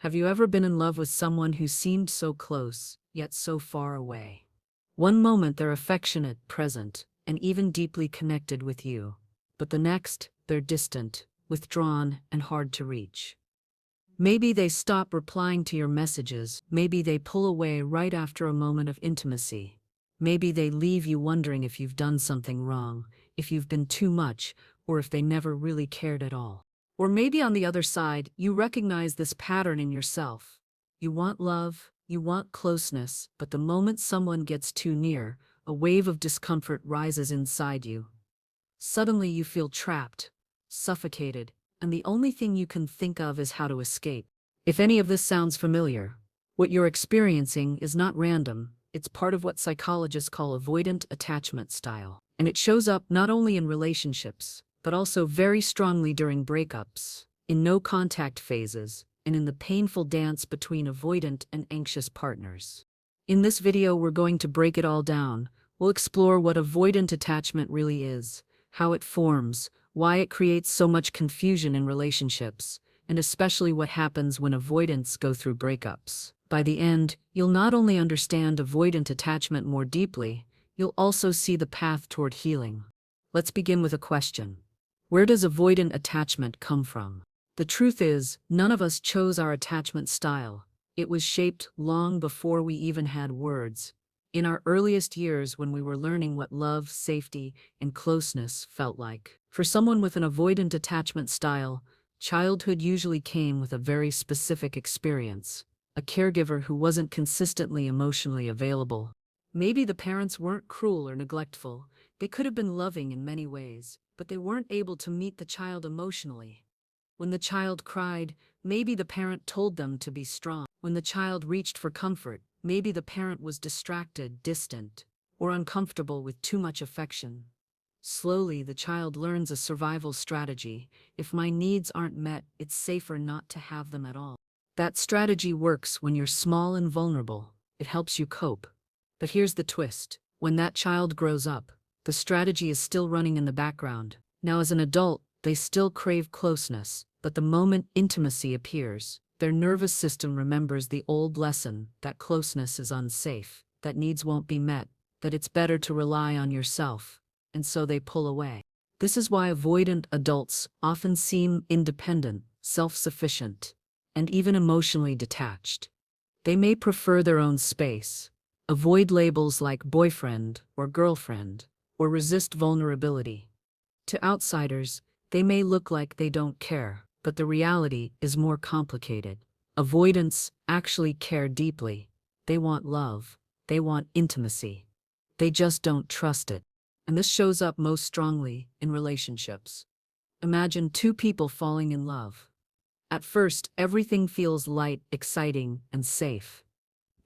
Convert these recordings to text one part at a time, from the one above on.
Have you ever been in love with someone who seemed so close, yet so far away? One moment they're affectionate, present, and even deeply connected with you. But the next, they're distant, withdrawn, and hard to reach. Maybe they stop replying to your messages. Maybe they pull away right after a moment of intimacy. Maybe they leave you wondering if you've done something wrong, if you've been too much, or if they never really cared at all. Or maybe on the other side, you recognize this pattern in yourself. You want love, you want closeness, but the moment someone gets too near, a wave of discomfort rises inside you. Suddenly you feel trapped, suffocated, and the only thing you can think of is how to escape. If any of this sounds familiar, what you're experiencing is not random. It's part of what psychologists call avoidant attachment style. And it shows up not only in relationships, but also very strongly during breakups, in no-contact phases, and in the painful dance between avoidant and anxious partners. In this video, we're going to break it all down. We'll explore what avoidant attachment really is, how it forms, why it creates so much confusion in relationships, and especially what happens when avoidants go through breakups. By the end, you'll not only understand avoidant attachment more deeply, you'll also see the path toward healing. Let's begin with a question. Where does avoidant attachment come from? The truth is, none of us chose our attachment style. It was shaped long before we even had words. In our earliest years, when we were learning what love, safety, and closeness felt like. For someone with an avoidant attachment style, childhood usually came with a very specific experience. A caregiver who wasn't consistently emotionally available. Maybe the parents weren't cruel or neglectful. They could have been loving in many ways, but they weren't able to meet the child emotionally. When the child cried, maybe the parent told them to be strong. When the child reached for comfort, maybe the parent was distracted, distant, or uncomfortable with too much affection. Slowly, the child learns a survival strategy. If my needs aren't met, it's safer not to have them at all. That strategy works when you're small and vulnerable. It helps you cope. But here's the twist. When that child grows up, the strategy is still running in the background. Now, as an adult, they still crave closeness, but the moment intimacy appears, their nervous system remembers the old lesson that closeness is unsafe, that needs won't be met, that it's better to rely on yourself, and so they pull away. This is why avoidant adults often seem independent, self-sufficient, and even emotionally detached. They may prefer their own space, avoid labels like boyfriend or girlfriend, or resist vulnerability. To outsiders, they may look like they don't care, but the reality is more complicated. Avoidants actually care deeply. They want love. They want intimacy. They just don't trust it. And this shows up most strongly in relationships. Imagine two people falling in love. At first, everything feels light, exciting, and safe.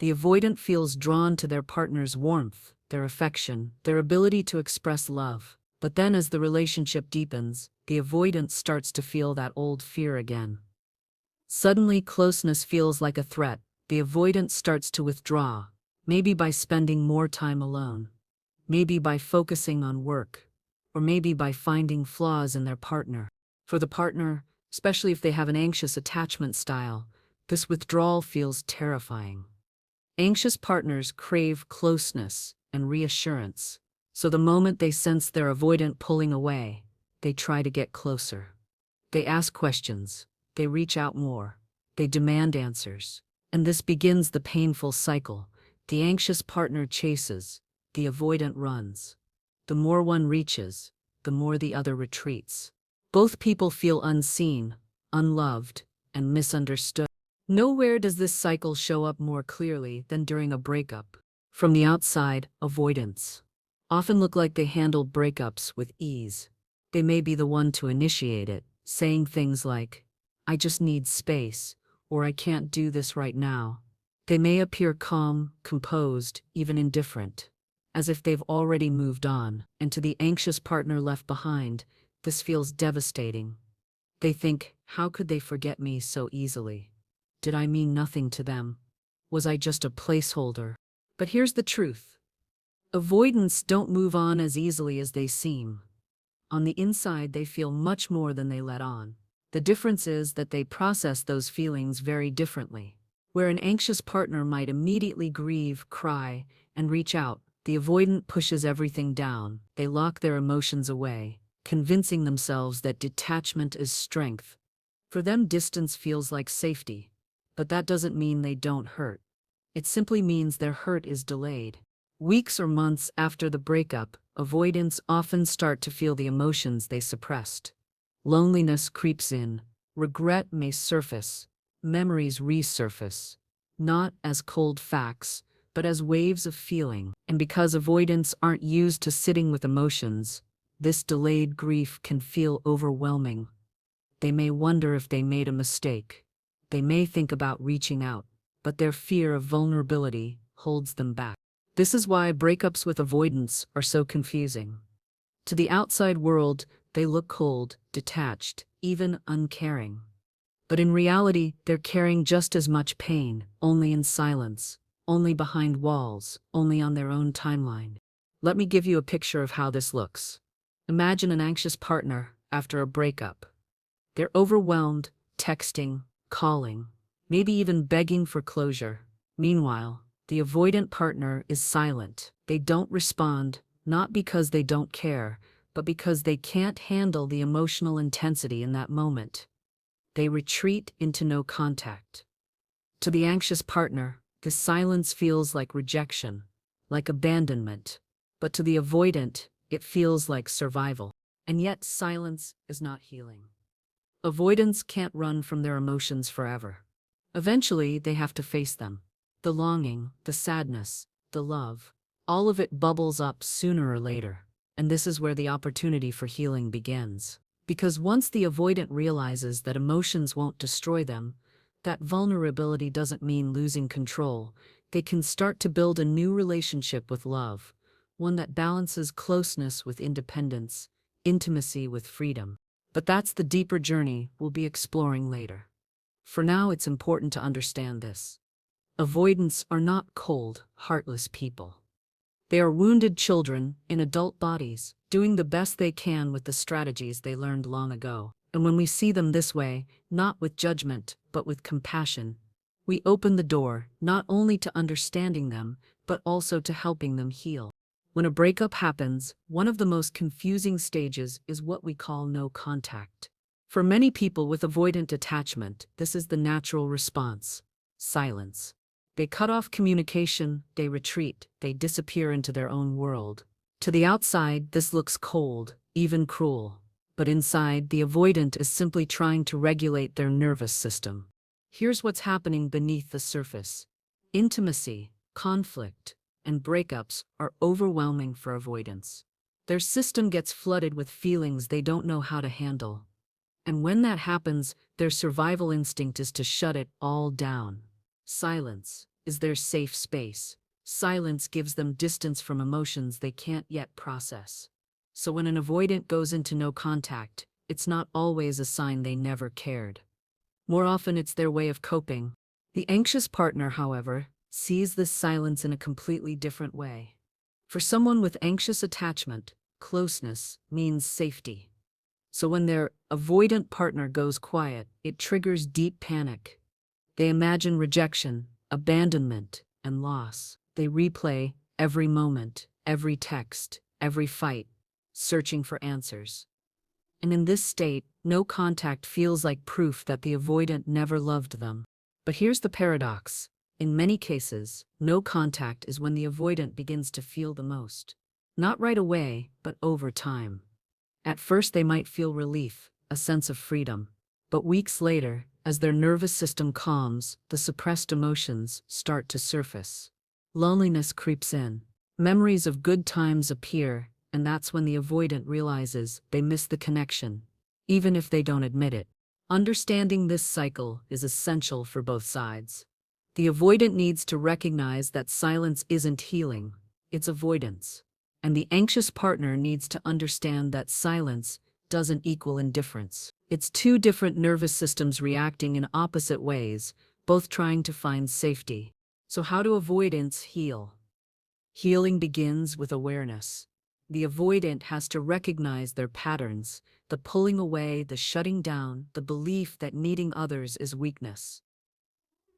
The avoidant feels drawn to their partner's warmth, their affection, their ability to express love. But then as the relationship deepens, the avoidant starts to feel that old fear again. Suddenly, closeness feels like a threat. The avoidant starts to withdraw, maybe by spending more time alone, maybe by focusing on work, or maybe by finding flaws in their partner. For the partner, especially if they have an anxious attachment style, this withdrawal feels terrifying. Anxious partners crave closeness and reassurance, so the moment they sense their avoidant pulling away, they try to get closer. They ask questions, they reach out more, they demand answers, and this begins the painful cycle. The anxious partner chases, the avoidant runs. The more one reaches, the more the other retreats. Both people feel unseen, unloved, and misunderstood. Nowhere does this cycle show up more clearly than during a breakup. From the outside, avoidants often look like they handle breakups with ease. They may be the one to initiate it, saying things like, "I just need space," or "I can't do this right now." They may appear calm, composed, even indifferent, as if they've already moved on, and to the anxious partner left behind, this feels devastating. They think, how could they forget me so easily? Did I mean nothing to them? Was I just a placeholder? But here's the truth. Avoidants don't move on as easily as they seem. On the inside, they feel much more than they let on. The difference is that they process those feelings very differently. Where an anxious partner might immediately grieve, cry, and reach out, the avoidant pushes everything down. They lock their emotions away, convincing themselves that detachment is strength. For them, distance feels like safety, but that doesn't mean they don't hurt. It simply means their hurt is delayed. Weeks or months after the breakup, avoidants often start to feel the emotions they suppressed. Loneliness creeps in, regret may surface, memories resurface, not as cold facts, but as waves of feeling. And because avoidants aren't used to sitting with emotions, this delayed grief can feel overwhelming. They may wonder if they made a mistake. They may think about reaching out, but their fear of vulnerability holds them back. This is why breakups with avoidants are so confusing. To the outside world, they look cold, detached, even uncaring. But in reality, they're carrying just as much pain, only in silence, only behind walls, only on their own timeline. Let me give you a picture of how this looks. Imagine an anxious partner after a breakup. They're overwhelmed, texting, calling, maybe even begging for closure. Meanwhile, the avoidant partner is silent. They don't respond, not because they don't care, but because they can't handle the emotional intensity in that moment. They retreat into no contact. To the anxious partner, the silence feels like rejection, like abandonment. But to the avoidant, it feels like survival. And yet silence is not healing. Avoidants can't run from their emotions forever. Eventually, they have to face them. The longing, the sadness, the love, all of it bubbles up sooner or later. And this is where the opportunity for healing begins. Because once the avoidant realizes that emotions won't destroy them, that vulnerability doesn't mean losing control, they can start to build a new relationship with love, one that balances closeness with independence, intimacy with freedom. But that's the deeper journey we'll be exploring later. For now, it's important to understand this. Avoidants are not cold, heartless people. They are wounded children in adult bodies, doing the best they can with the strategies they learned long ago. And when we see them this way, not with judgment, but with compassion, we open the door not only to understanding them, but also to helping them heal. When a breakup happens, one of the most confusing stages is what we call no contact. For many people with avoidant attachment, this is the natural response: silence. They cut off communication, they retreat, they disappear into their own world. To the outside, this looks cold, even cruel. But inside, the avoidant is simply trying to regulate their nervous system. Here's what's happening beneath the surface. Intimacy, conflict, and breakups are overwhelming for avoidants. Their system gets flooded with feelings they don't know how to handle. And when that happens, their survival instinct is to shut it all down. Silence is their safe space. Silence gives them distance from emotions they can't yet process. So when an avoidant goes into no contact, it's not always a sign they never cared. More often, it's their way of coping. The anxious partner, however, sees this silence in a completely different way. For someone with anxious attachment, closeness means safety. So when their avoidant partner goes quiet, it triggers deep panic. They imagine rejection, abandonment, and loss. They replay every moment, every text, every fight, searching for answers. And in this state, no contact feels like proof that the avoidant never loved them. But here's the paradox. In many cases, no contact is when the avoidant begins to feel the most. Not right away, but over time. At first, they might feel relief, a sense of freedom. But weeks later, as their nervous system calms, the suppressed emotions start to surface. Loneliness creeps in. Memories of good times appear, and that's when the avoidant realizes they miss the connection, even if they don't admit it. Understanding this cycle is essential for both sides. The avoidant needs to recognize that silence isn't healing, it's avoidance. And the anxious partner needs to understand that silence doesn't equal indifference. It's two different nervous systems reacting in opposite ways, both trying to find safety. So how do avoidants heal? Healing begins with awareness. The avoidant has to recognize their patterns, the pulling away, the shutting down, the belief that needing others is weakness.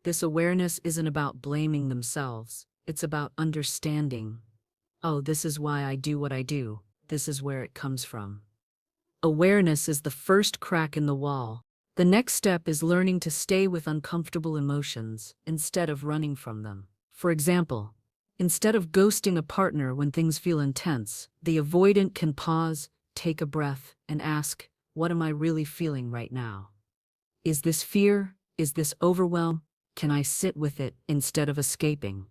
This awareness isn't about blaming themselves, it's about understanding. Oh, this is why I do what I do. This is where it comes from. Awareness is the first crack in the wall. The next step is learning to stay with uncomfortable emotions instead of running from them. For example, instead of ghosting a partner when things feel intense, the avoidant can pause, take a breath, and ask, what am I really feeling right now? Is this fear? Is this overwhelm? Can I sit with it instead of escaping?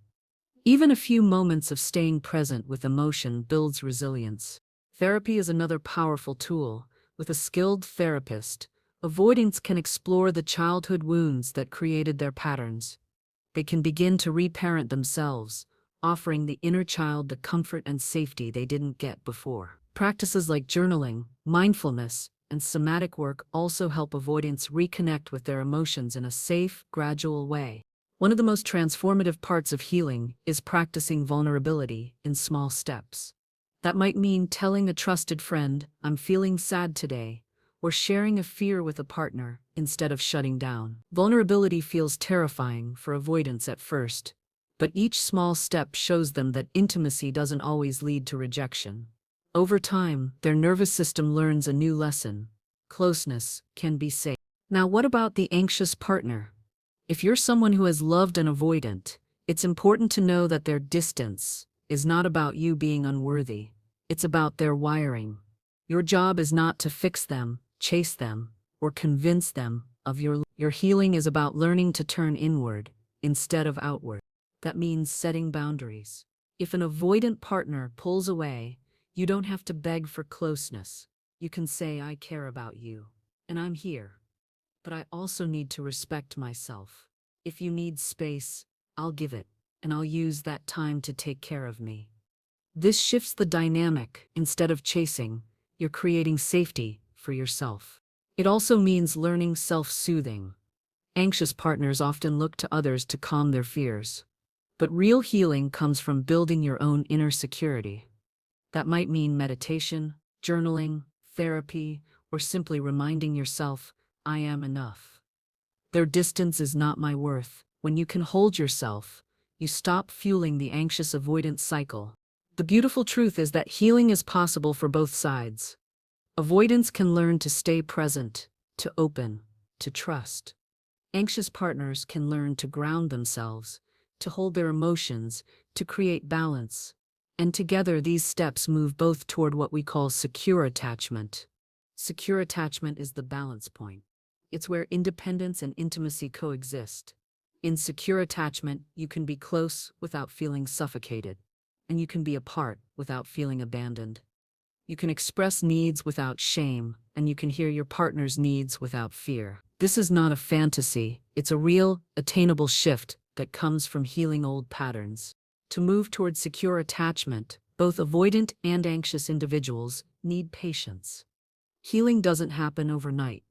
Even a few moments of staying present with emotion builds resilience. Therapy is another powerful tool. With a skilled therapist, avoidants can explore the childhood wounds that created their patterns. They can begin to reparent themselves, offering the inner child the comfort and safety they didn't get before. Practices like journaling, mindfulness, and somatic work also help avoidants reconnect with their emotions in a safe, gradual way. One of the most transformative parts of healing is practicing vulnerability in small steps. That might mean telling a trusted friend, I'm feeling sad today, or sharing a fear with a partner instead of shutting down. Vulnerability feels terrifying for avoidants at first, but each small step shows them that intimacy doesn't always lead to rejection. Over time, their nervous system learns a new lesson. Closeness can be safe. Now, what about the anxious partner? If you're someone who has loved an avoidant, it's important to know that their distance is not about you being unworthy. It's about their wiring. Your job is not to fix them, chase them, or convince them of your healing is about learning to turn inward instead of outward. That means setting boundaries. If an avoidant partner pulls away, you don't have to beg for closeness. You can say, I care about you, and I'm here. But I also need to respect myself. If you need space, I'll give it, and I'll use that time to take care of me. This shifts the dynamic. Instead of chasing, you're creating safety for yourself. It also means learning self-soothing. Anxious partners often look to others to calm their fears. But real healing comes from building your own inner security. That might mean meditation, journaling, therapy, or simply reminding yourself, I am enough. Their distance is not my worth. When you can hold yourself, you stop fueling the anxious avoidance cycle. The beautiful truth is that healing is possible for both sides. Avoidance can learn to stay present, to open, to trust. Anxious partners can learn to ground themselves, to hold their emotions, to create balance. And together these steps move both toward what we call secure attachment. Secure attachment is the balance point. It's where independence and intimacy coexist. In secure attachment, you can be close without feeling suffocated, and you can be apart without feeling abandoned. You can express needs without shame, and you can hear your partner's needs without fear. This is not a fantasy, it's a real, attainable shift that comes from healing old patterns. To move toward secure attachment, both avoidant and anxious individuals need patience. Healing doesn't happen overnight.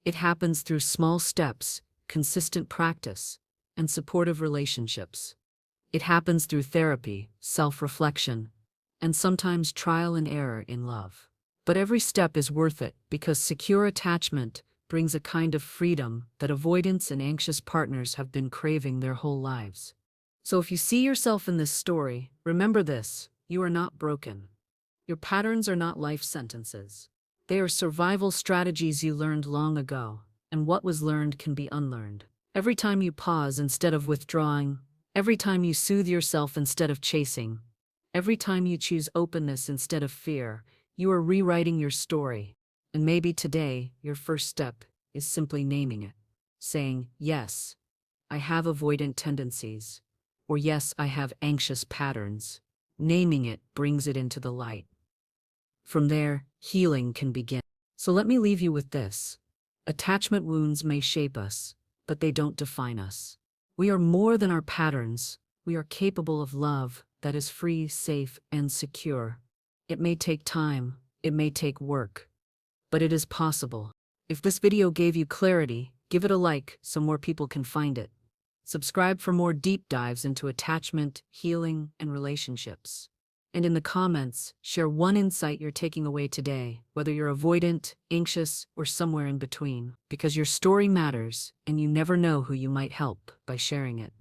It happens through small steps, consistent practice, and supportive relationships. It happens through therapy, self-reflection, and sometimes trial and error in love. But every step is worth it because secure attachment brings a kind of freedom that avoidants and anxious partners have been craving their whole lives. So if you see yourself in this story, remember this: you are not broken. Your patterns are not life sentences. They are survival strategies you learned long ago, and what was learned can be unlearned. Every time you pause instead of withdrawing, every time you soothe yourself instead of chasing, every time you choose openness instead of fear, you are rewriting your story. And maybe today, your first step is simply naming it. Saying, yes, I have avoidant tendencies. Or yes, I have anxious patterns. Naming it brings it into the light. From there, healing can begin. So let me leave you with this. Attachment wounds may shape us, but they don't define us. We are more than our patterns. We are capable of love that is free, safe, and secure. It may take time, it may take work, but it is possible. If this video gave you clarity, give it a like so more people can find it. Subscribe for more deep dives into attachment, healing, and relationships. And in the comments, share one insight you're taking away today, whether you're avoidant, anxious, or somewhere in between, because your story matters and you never know who you might help by sharing it.